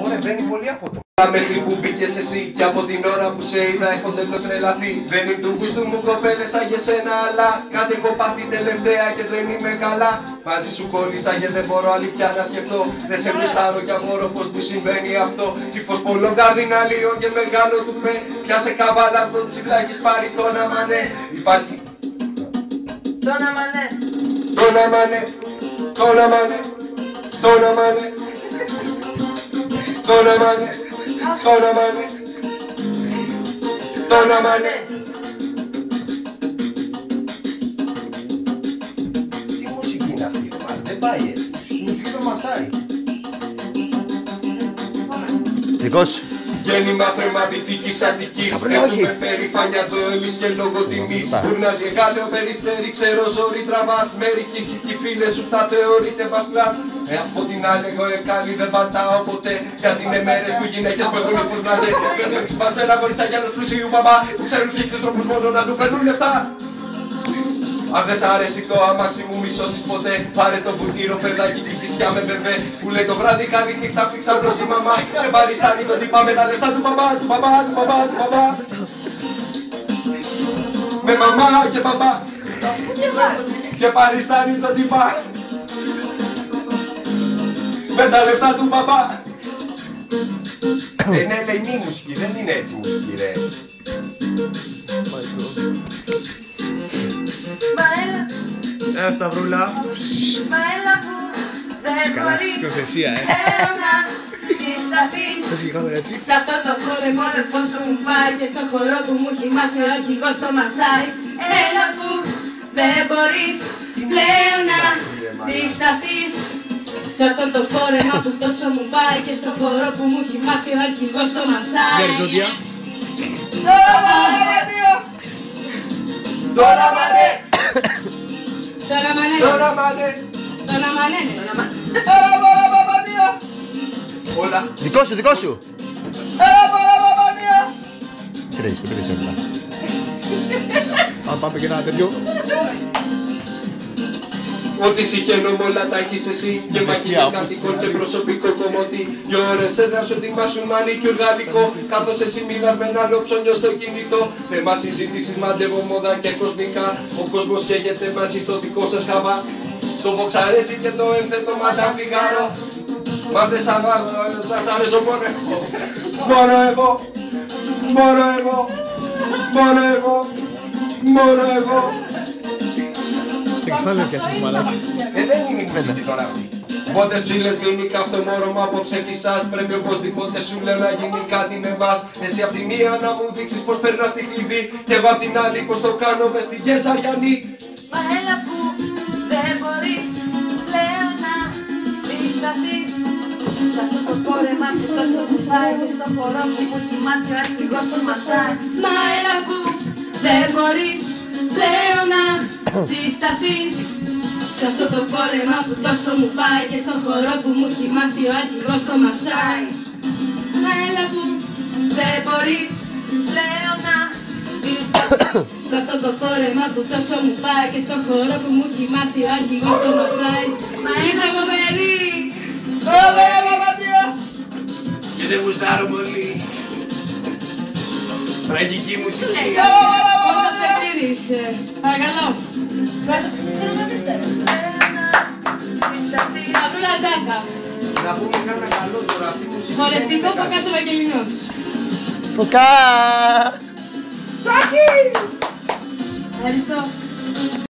Ωραία, μπαίνει πολύ από το. Μέχρι που μπήκες εσύ και από την ώρα που σε είδα έχω τελώς τρελαθεί. Δεν είναι του γούστου μου κοπέλες σαν και σένα, αλλά κάτι έχω πάθει τελευταία και δεν είμαι καλά. Μαζί σου κόλλησα και δεν μπορώ άλλη πια να σκεφτώ. Δεν σε γουστάρω κι απορώ πως μου συμβαίνει αυτό. Τύφος πολλών καρδιναλίων και μεγάλο του πέ. Πιάσε καβάλα από το τσιπλά, έχεις πάρει τον αμανέ. Υπάρχει Τον αμανέ. τον αμανέ, τον αμανέ, τον αμανέ, τον αμανέ, τον αμανέ, τον αμανέ. Τι μουσική είναι αυτή, δεν πάει έτσι. Η μουσική το μασάει. Δικός σου. Γέννημα θρηματικής Αττικής. Έχουμε περηφάνεια εδώ εμείς και λόγω τιμής. Γουρνάς γεγάλαιο περιστέρι, ξέρω ζόρι τραβάς. Μερικοί οι φίλες σου τα θεωρείτε βασκλάς. Από την άλλη εγώ εκάλι δεν πατάω ποτέ. Γιατί είναι μέρες που οι γυναίκες που έχουν φωσνάζε. Πέτρε ξυπασμένα κοριτσάκια ενός πλουσίου μπαμπά. Που ξέρουν χίλιους τρόπους μόνο να του παίρνουν λεφτά. Αν δεν σ' αρέσει το αμάξι μου μη σώσεις ποτέ. Πάρε το βουτύρο παιδάκι και φυσιά με μπεμπέ. Που λέει το βράδυ κάνει νύχτα πήξαμπρος η μαμά. Και παριστάνει το τυπά με τα λεφτά του μπαμπά, του μπαμπά, του μπαμπά, του μπαμπά. Με μαμά και μπαμπά. Και παριστάνει το τυπά με τα λεφτά του μπαμπά. Είναι ελεηνή μουσική, δεν είναι έτσι μουσική ρε. Σταυρούλα. Μα έλα που δεν μπορείς να αντισταθείς σ' αυτό το πόλεμο πόσο μου πάει και στο χορό που μου έχει μάθει ο αρχηγός το μασάει. Έλα που δεν μπορείς πλέον να αντισταθείς σ' αυτό το φόρεμα που τόσο μου πάει και στο χορό που μου έχει μάθει ο αρχηγός το μασάει. Τώρα μανέ! Τώρα μανέ! Τώρα μανέ! Τώρα μανέ! Όλα! Δικό σου, δικό σου! Τρεις, που τρεις όλα. Αν πάμε και ένα τέτοιο. Ό,τι συγχαίνω όλα τα έχεις εσύ. Και μαχητικό κατοικό και προσωπικό κομμάτι. 2 ώρες έδρας ότι μάσουν μανίκιο γαλλικό. Καθώς εσύ μιλάς με ένα άλλο ψώνιο στο κινητό. Θέμα συζήτησης μαντεύω μόδα και κοσμικά. Ο κόσμος καίγεται μαζί στο δικό σας χαβά. Το βοξαρέσι και το ένθετο Μαντάμ Φιγάρο. Μα δεν σ' αρέσω μόνο εγώ. Μόνο εγώ. Μόνο εγώ. Μόνο εγώ. Μόνο εγώ. Δεν πιάσει το μαλάκι. Δεν είναι η μουσική τώρα αυτή. Πότες ψήλες μείνει καυτό μόρωμα απόψε φυσάς. Πρέπει οπωσδήποτε σου λέω να γίνει κάτι με μας. Εσύ απ' τη μία να μου δείξεις πως περνάς τη κλειδί. Και εγώ απ' την άλλη πως το κάνω μες στη Γεσαριανή. Μα έλα που δεν μπορείς πλέον να αντισταθείς σ' αυτό το φόρεμα που τόσο μου πάει και στο χορό που μου έχει μάθει ο αρχηγός το μασάει. Μα έλα που δεν μπορείς πλέον να αντισταθείς σ' αυτό το φόρεμα που τόσο μου πάει και στο χορό που μου έχει μάθει ο αρχηγός το μασάει. Μα έλα που δεν μπορείς πλέον να αντισταθείς σ' αυτό το φόρεμα που τόσο μου πάει και στο χορό που μου έχει μάθει ο αρχηγός το μασάει. Μα είσαι από παιδί! Και σε γουστάρω πολύ. Τραγική μουσική. Πόσας παιχνίδις, παρακαλώ. Θέλω να πιστεύω. Σταυρούλα Τζάκα. Να πούμε κάνα καλό τώρα αυτή μουσική. Χορευτικό Φωκάς Ευαγγελινός. Φωκά! Ευχαριστώ.